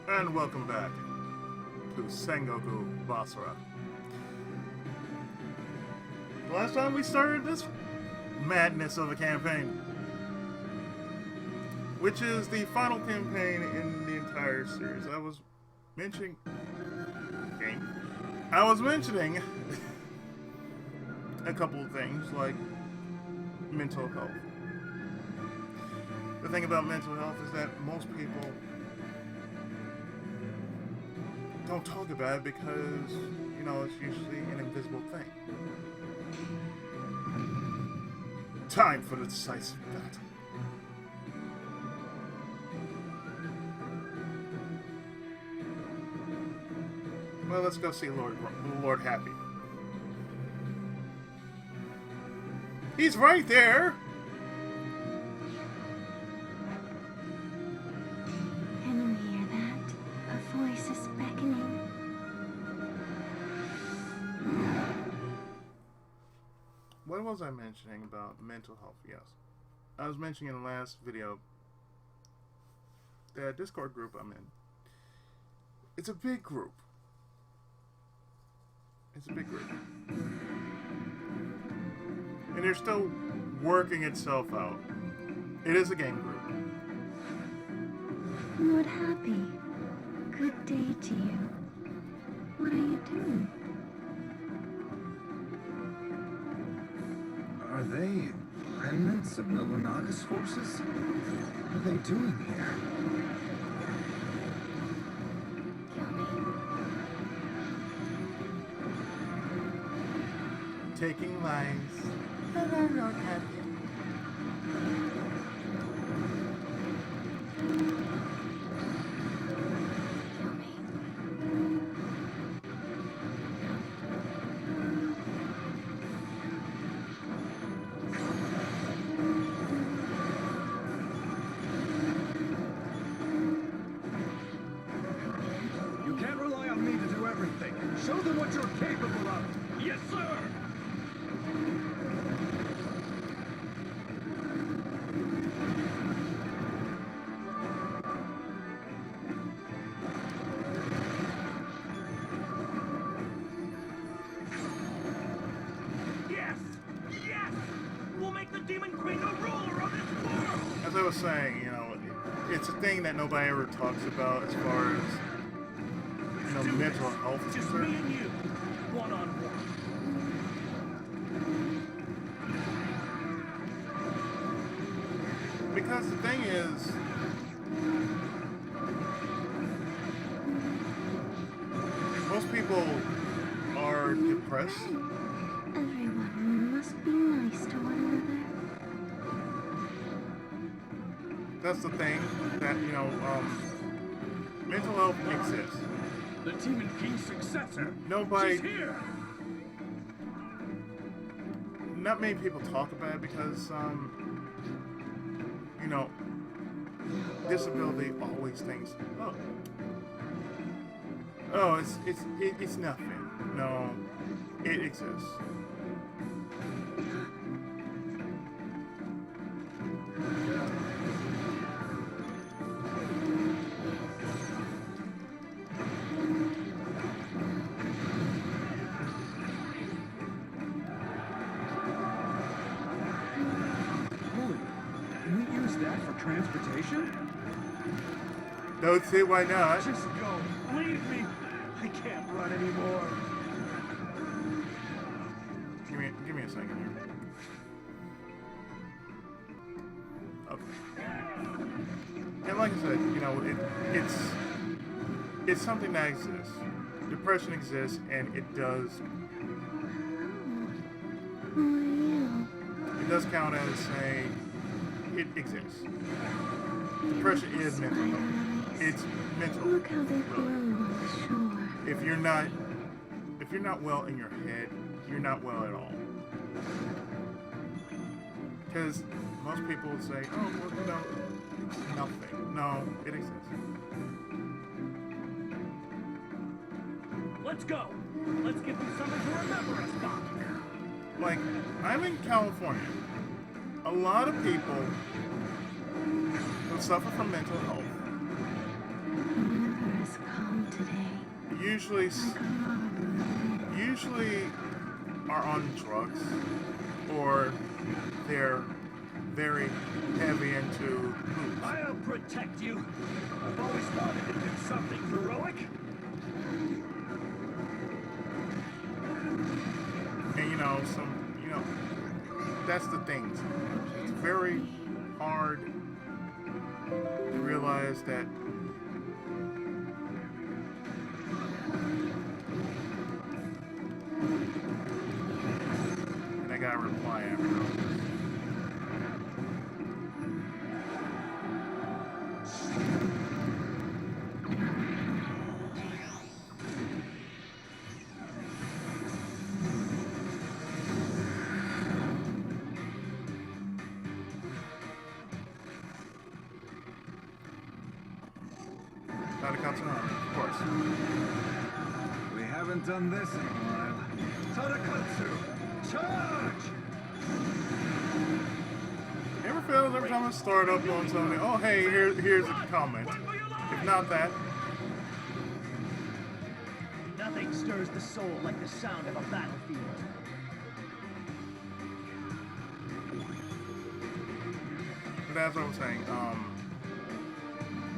And welcome back to Sengoku Basara. Last time we started this madness of a campaign, which is the final campaign in the entire series. I was mentioning a couple of things like mental health. The thing about mental health is that most people don't talk about it because, you know, it's usually an invisible thing. Time for the decisive battle. Well, let's go see Lord Happy. He's right there! Can you hear that? A voice is beckoning. What was I mentioning about mental health? Yes. I was mentioning in the last video the Discord group I'm in. It's a big group. It's a big group. And they're still working itself out. It is a game group. Lord Happy, good day to you. What are you doing? Are they remnants of Nobunaga's forces? What are they doing here? Taking lives. Hello, Lord Happy. You can't rely on me to do everything. Show them what you're capable of. Yes, sir! Yes! Yes! We'll make the Demon Queen the ruler of this world! As I was saying, you know, it's a thing that nobody ever talks about as far as, you know, mental health is Just me concerned. and you, one-on-one. Because the thing is, most people are depressed. Everyone must be nice to one That's the thing that, you know, mental health exists. The Demon King's successor. Nobody, She's here! not many people talk about it because, you know, disability always thinks, it's nothing. No, it exists. Can we use that for transportation? Don't see why not. Just go. Leave me. I can't run anymore. Give me a second here. Okay. And like I said, you know, it's something that exists. Depression exists, and it does count as saying it exists. Depression is mental health. It's mental. Look how they glow Really. on the shore. If you're not well in your head, you're not well at all. Because most people would say, oh, well, you know, it's nothing. No, it exists. Let's go. Let's give them something to remember us by. Like, I'm in California. A lot of people who suffer from mental health usually are on drugs, or they're very heavy into booze. I'll protect you. I've always thought it had been something heroic. And that's the thing. It's very hard to realize that and I got a reply after all this. Of course. We haven't done this in a while. Tadakatsu! Charge! Ever feel every time I start up on something, oh hey, here's a comment. If not that. Nothing stirs the soul like the sound of a battlefield. But that's what I'm saying.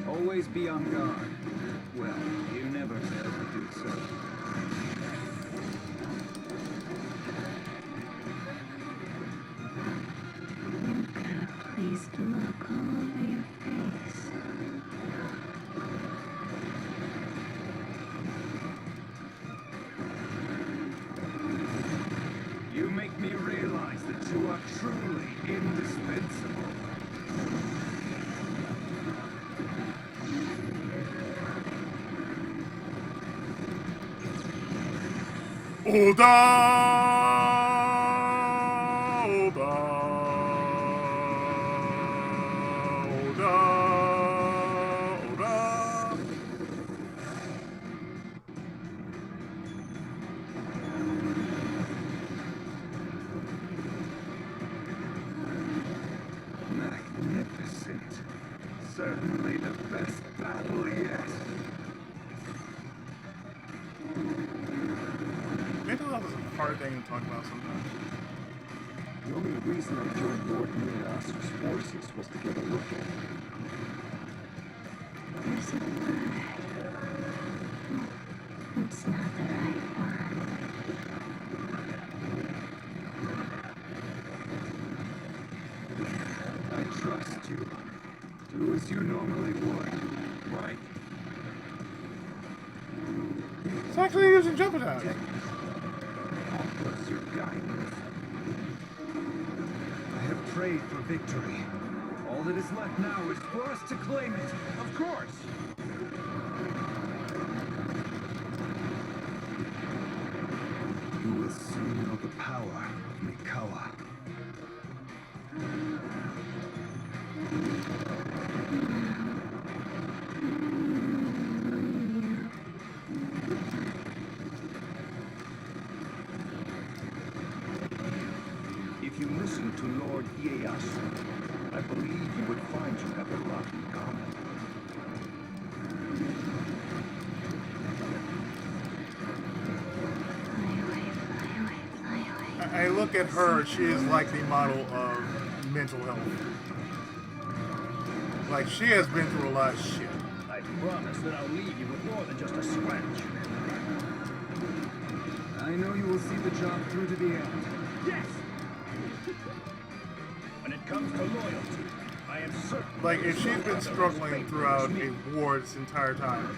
Always be on guard. Well, you never fail to do so. You've got a pleased look all over your face. You make me realize that you are truly indispensable. Oda! Oda! Oda! Oda! Magnificent. Certainly the best battle yet. Mental health is a hard thing to talk about sometimes. The only reason I joined Lord Miyasa's forces was to get a look at him. There's a word. It's not the right one. I trust you. Do as you normally would, right? It's actually using jump attacks. Offers your guidance. I have prayed for victory. All that is left now is for us to claim it. Of course. You will soon know the power of Mikawa. If you listen to Lord Ieyasu, I believe you would find you have a lot in common. Fly away. I look at her, she is like the model of mental health. Like, she has been through a lot of shit. I promise that I'll leave you with more than just a scratch. I know you will see the job through to the end. Yes! When it comes to loyalty, I am certain... Like, if she's been struggling throughout a war this entire time,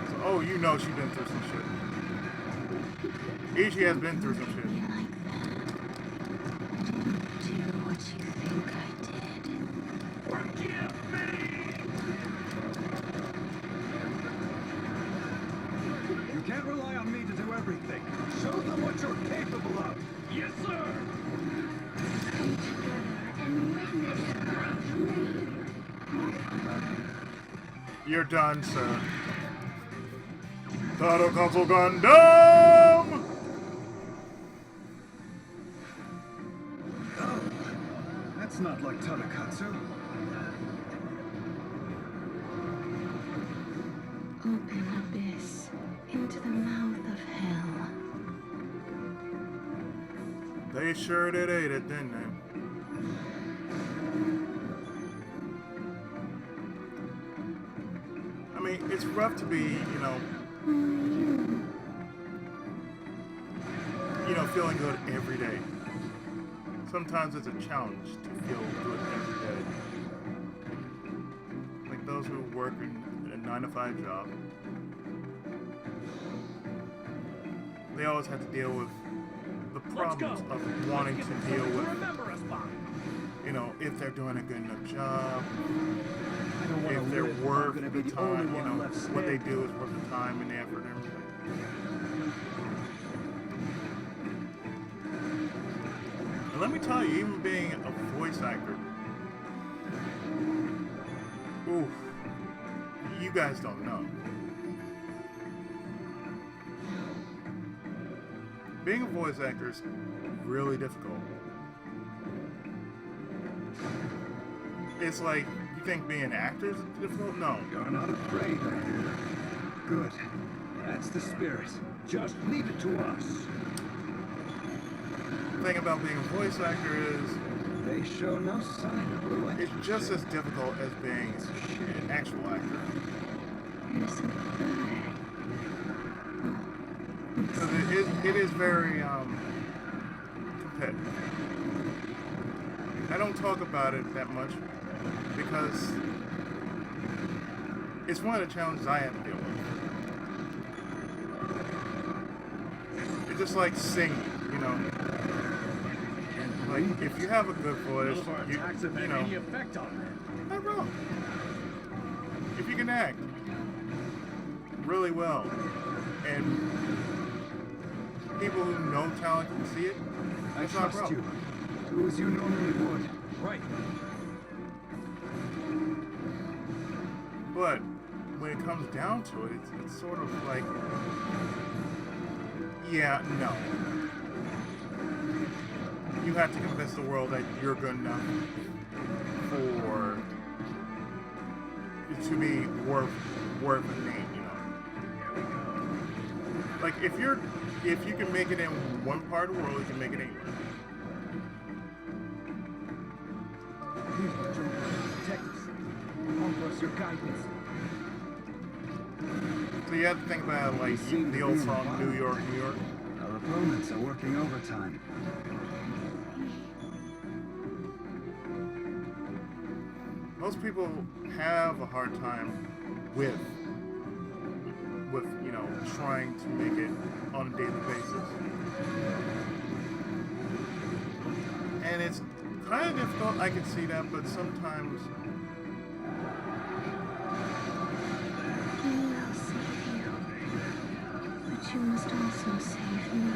so, oh, you know she's been through some shit. Oichi has been through some shit. Be like that. Didn't do what you think I did. Forgive me! You can't rely on me to do everything. Show them what you're capable of. Yes, sir! You're done, sir. Taro Console Gundam! Oh, that's not like Tadakatsu. Open abyss. They sure did ate it, didn't they? I mean, it's rough to be, feeling good every day. Sometimes it's a challenge to feel good every day. Like those who work in a 9-to-5 job, they always have to deal with the problems of wanting to deal with, if they're doing a good enough job, if they're worth the time, what they do is worth the time and the effort and everything. And let me tell you, even being a voice actor, oof, you guys don't know. Being a voice actor is really difficult. It's like, you think being an actor is difficult? No. You're not afraid, I hear. Good. That's the spirit. Just leave it to us. The thing about being a voice actor is They show no sign of relenting. it's just as difficult as being an actual actor. You're so good. Because it is very competitive. I don't talk about it that much because it's one of the challenges I have to deal with. It's just like singing, Like, if you have a good voice, Any effect on that? not wrong. If you can act really well, and people who know talent can see it, I it's not a trust you. problem. Do as you normally would. Right. But when it comes down to it, it's sort of like, yeah, no. You have to convince the world that you're good enough to be worth a name, Like if you can make it in one part of the world, you can make it anywhere. Protect us. Offer us your guidance. So you have to think about it like the old song New York, New York. Our opponents are working overtime. Most people have a hard time with trying to make it on a daily basis. And it's kind of difficult, I can see that, but sometimes I will save you. But you must also save me.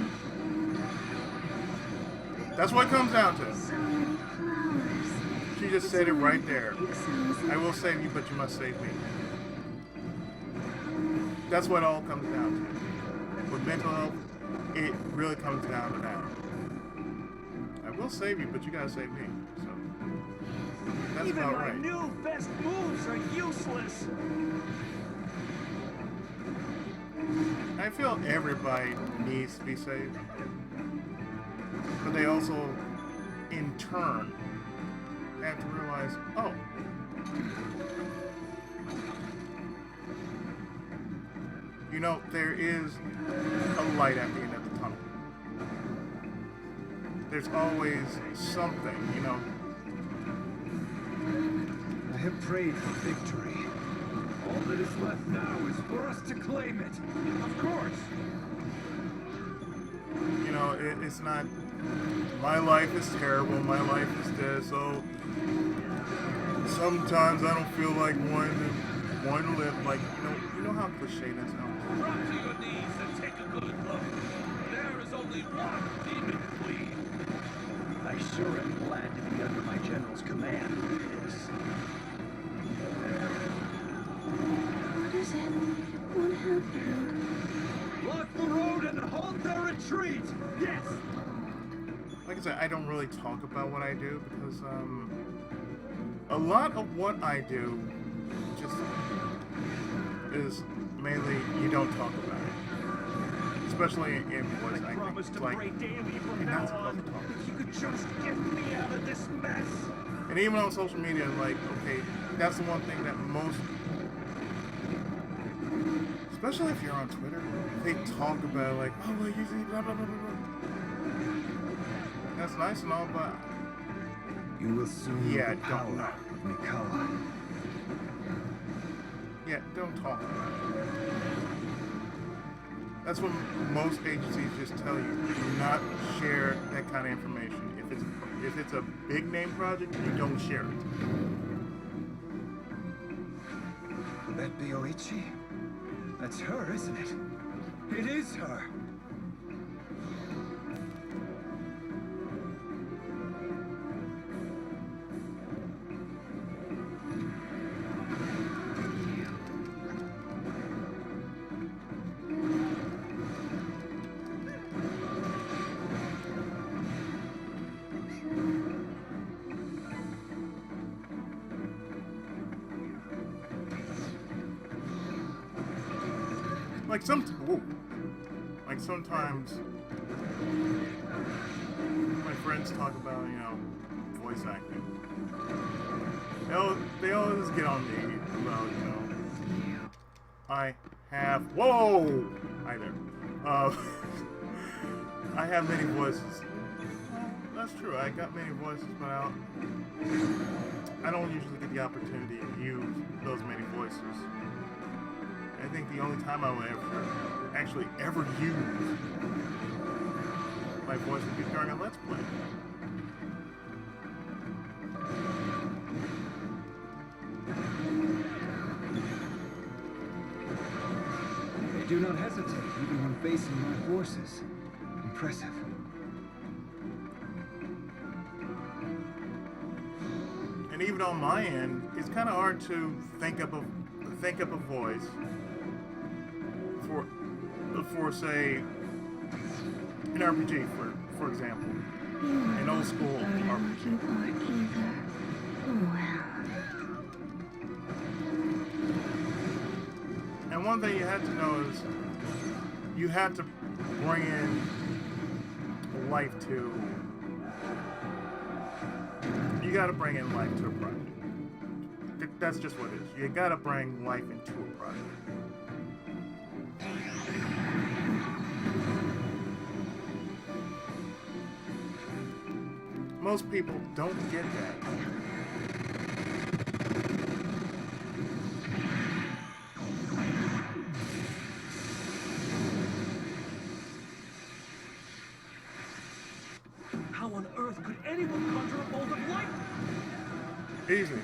that's what it comes down to. So many flowers. She just said it right there. Pixels. I will save you, but you must save me. That's what it all comes down to. With mental health, it really comes down to that. I will save you, but you gotta save me. So that's Even about my right. new best moves are useless. I feel everybody needs to be saved, but they also, in turn, have to realize, oh, there is a light at the end of the tunnel. There's always something, I have prayed for victory. All that is left now is for us to claim it. Of course. It's not, my life is terrible, my life is dead, so sometimes I don't feel like wanting to live. Like, you know how cliche that sounds? Drop to your knees and take a good look. There is only one demon queen. I sure am glad to be under my general's command. What is it? What happened? Block the road and halt their retreat! Yes! Like I said, I don't really talk about what I do because a lot of what I do just is mainly you don't talk about it. especially in voice I acting. promise It's to like, pray daily from you're now not supposed on. to talk. If you could just get me out of this mess. And even on social media, like, okay, that's the one thing that most, especially if you're on Twitter, they talk about like, oh, well, usually blah blah blah blah blah. That's nice and all, but You will soon Yeah, know the don't know. power of Mikawa. yeah, don't talk about it. That's what most agencies just tell you. Do not share that kind of information. If it's a big name project, you don't share it. Could that be Oichi? That's her, isn't it? It is her. Like sometimes my friends talk about, voice acting. They always get on me about, I have, whoa! Hi there. I have many voices. Well, that's true, I got many voices, but I don't usually get the opportunity to use those many voices. I think the only time I will ever use my voice would be during a Let's Play. They do not hesitate even when facing my forces. Impressive. And even on my end, it's kind of hard to think up a voice for say an RPG, for example, an old school RPG. And one thing you have to know is you have to bring in life to. You got to bring in life to a project. That's just what it is. You got to bring life into a project. Most people don't get that. How on earth could anyone conjure a bolt of lightning? Easy.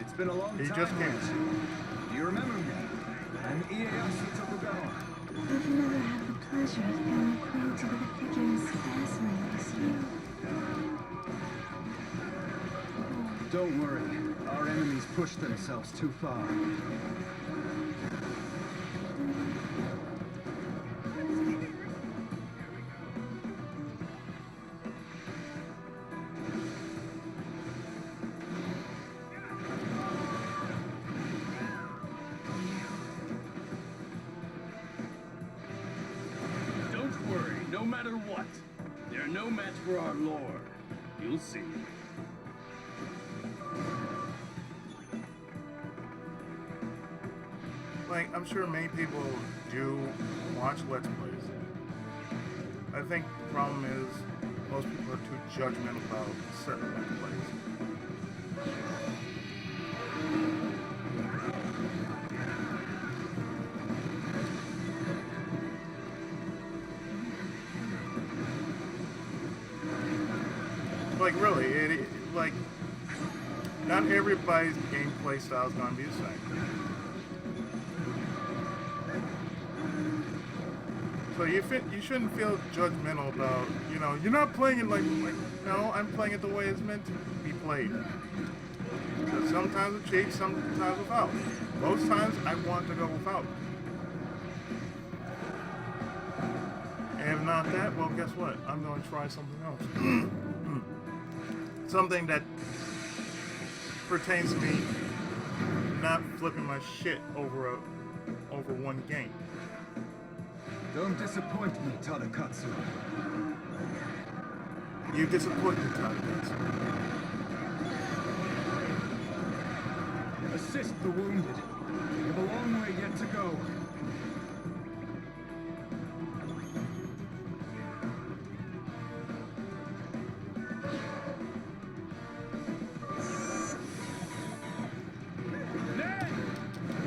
It's been a long He time. just can't. Do you remember me? I'm Ieyasu Tokugawa. I've never had the pleasure of being acquainted with a figure as fascinating as you. Don't worry. Our enemies pushed themselves too far. Don't worry, no matter what. They're no match for our Lord. You'll see. Like, I'm sure many people do watch Let's Plays. I think the problem is most people are too judgmental about certain Let's Plays. Like, really, like, not everybody's gameplay style is going to be the same. So you shouldn't feel judgmental about, you're not playing it like, no, I'm playing it the way it's meant to be played. So sometimes with cheats, sometimes without. Most times I want to go without. And if not that, well, guess what? I'm going to try something else. Something that pertains to me not flipping my shit over one game. Don't disappoint me, Tadakatsu. You disappoint me, Tadakatsu. Assist the wounded. We have a long way yet to go. Ned!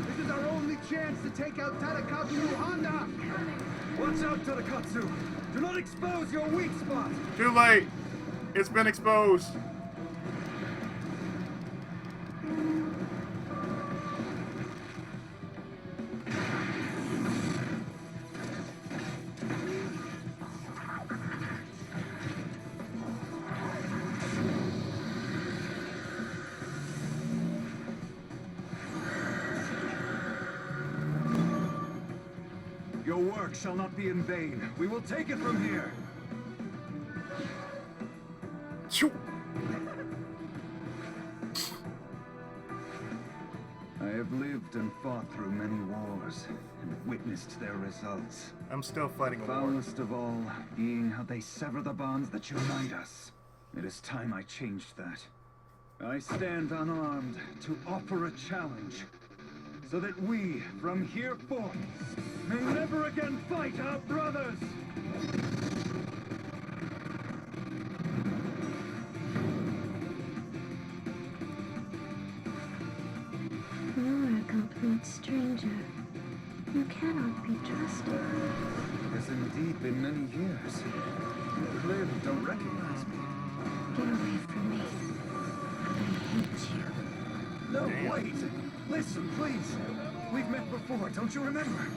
This is our only chance to take out Tadakatsu no Honda! Watch out, Tadakatsu! Do not expose your weak spot! Too late. It's been exposed. Your work shall not be in vain. We will take it from here. Choo. I have lived and fought through many wars and witnessed their results. I'm still fighting a war. Foulest of all being how they sever the bonds that unite us. It is time I changed that. I stand unarmed to offer a challenge, so that we, from here forth, may never again fight our brothers! You are a complete stranger. You cannot be trusted. It has indeed been many years. You clearly don't recognize me. Get away from me. I hate you. No, Damn. wait! Listen, please! We've met before, don't you remember?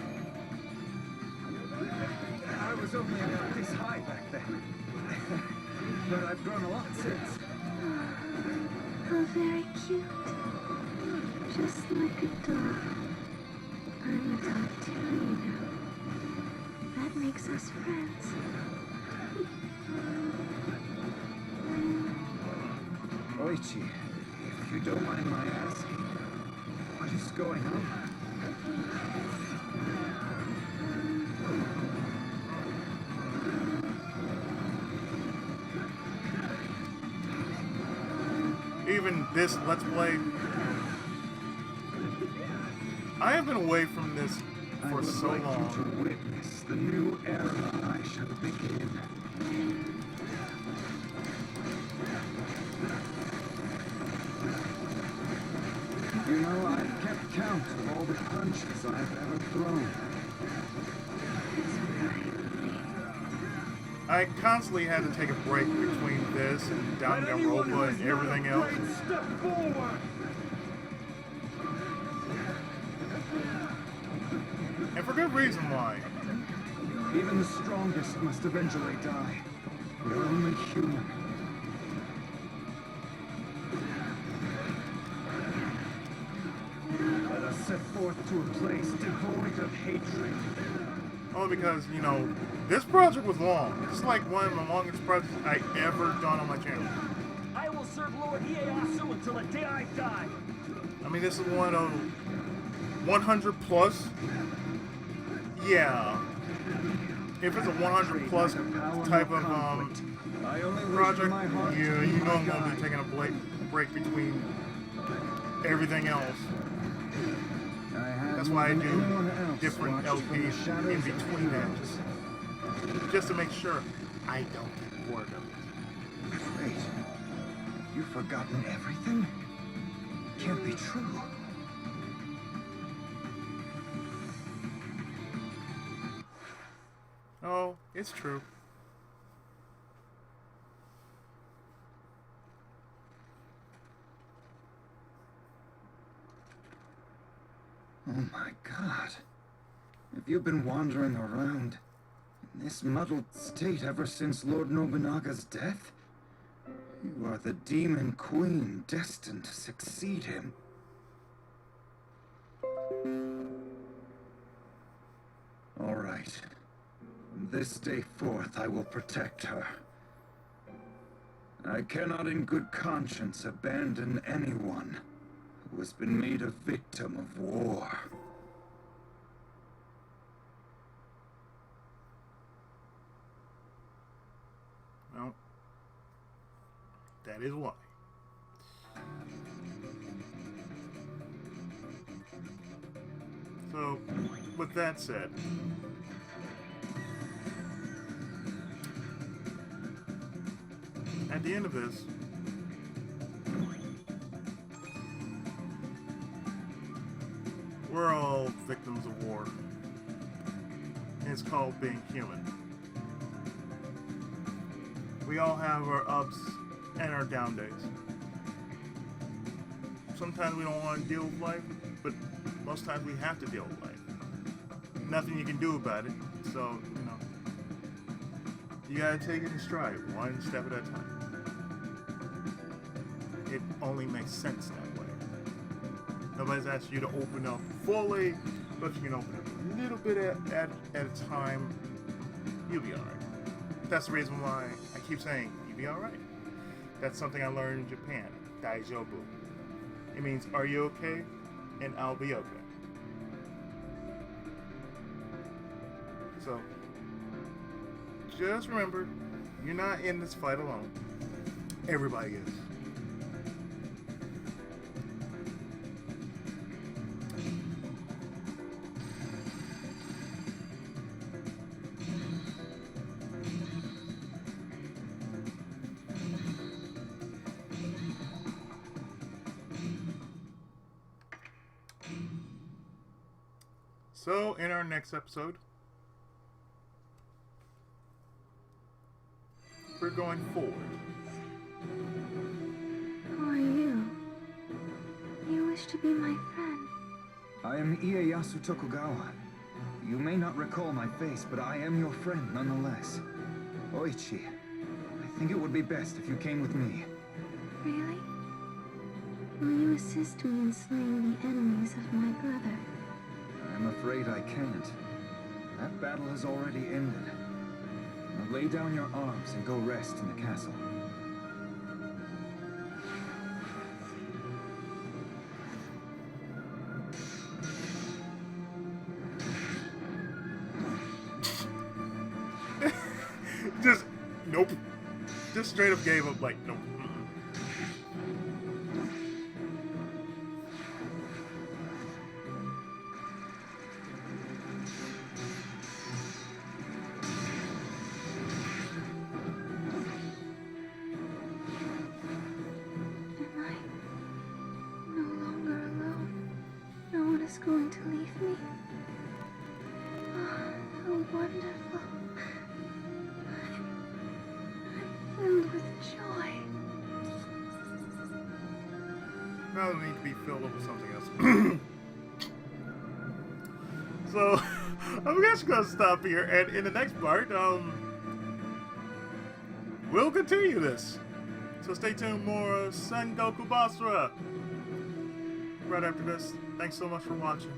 I was only about this high back then. But I've grown a lot since. Oh, very cute. Just like a dog. I'm a dog too, you know. That makes us friends. Oichi, if you don't mind my asking, what is going on? Even this Let's Play, I have been away from this I for would so like long. you to witness the new era I shall begin. You know, I've kept count of all the punches I've ever thrown. I constantly had to take a break between this and Danganronpa and everything else. Step forward! And for good reason why. Even the strongest must eventually die. We're only human. Let us set forth to a place devoid of hatred. Only because, you know, this project was long. It's like one of the longest projects I ever done on my channel. I will serve Lord Ieyasu until the day I die. I mean, this is one of 100 plus. Yeah. If it's a 100 plus type of project, yeah, you know I'm gonna be taking a break between everything else. That's why I do different LPs in between that, just to make sure I don't get bored of it. Wait, you've forgotten everything? Can't be true. Oh, it's true. Oh my god. Have you been wandering around in this muddled state ever since Lord Nobunaga's death? You are the demon queen destined to succeed him. All right. From this day forth, I will protect her. I cannot in good conscience abandon anyone who has been made a victim of war. is why. So, with that said, at the end of this, we're all victims of war. And it's called being human. We all have our ups and our down days. Sometimes we don't want to deal with life, but most times we have to deal with life. Nothing you can do about it, so, you know, you gotta take it in stride, one step at a time. It only makes sense that way. Nobody's asked you to open up fully, but if you can open up a little bit at a time, you'll be alright. That's the reason why I keep saying, you'll be alright. That's something I learned in Japan, Daijobu. It means, are you okay? And I'll be okay. So, just remember, you're not in this fight alone. Everybody is. So, in our next episode, we're going forward. Who are you? You wish to be my friend. I am Ieyasu Tokugawa. You may not recall my face, but I am your friend nonetheless. Oichi, I think it would be best if you came with me. Really? Will you assist me in slaying the enemies of my brother? I'm afraid I can't. That battle has already ended. Now lay down your arms and go rest in the castle. Just, nope. Just straight up gave up, like, nope. Going to leave me? Oh, how wonderful. I'm filled with joy. Now I need to be filled up with something else. So, I'm just gonna stop here, and in the next part, we'll continue this. So stay tuned, more Sengoku Basara. Right after this. Thanks so much for watching.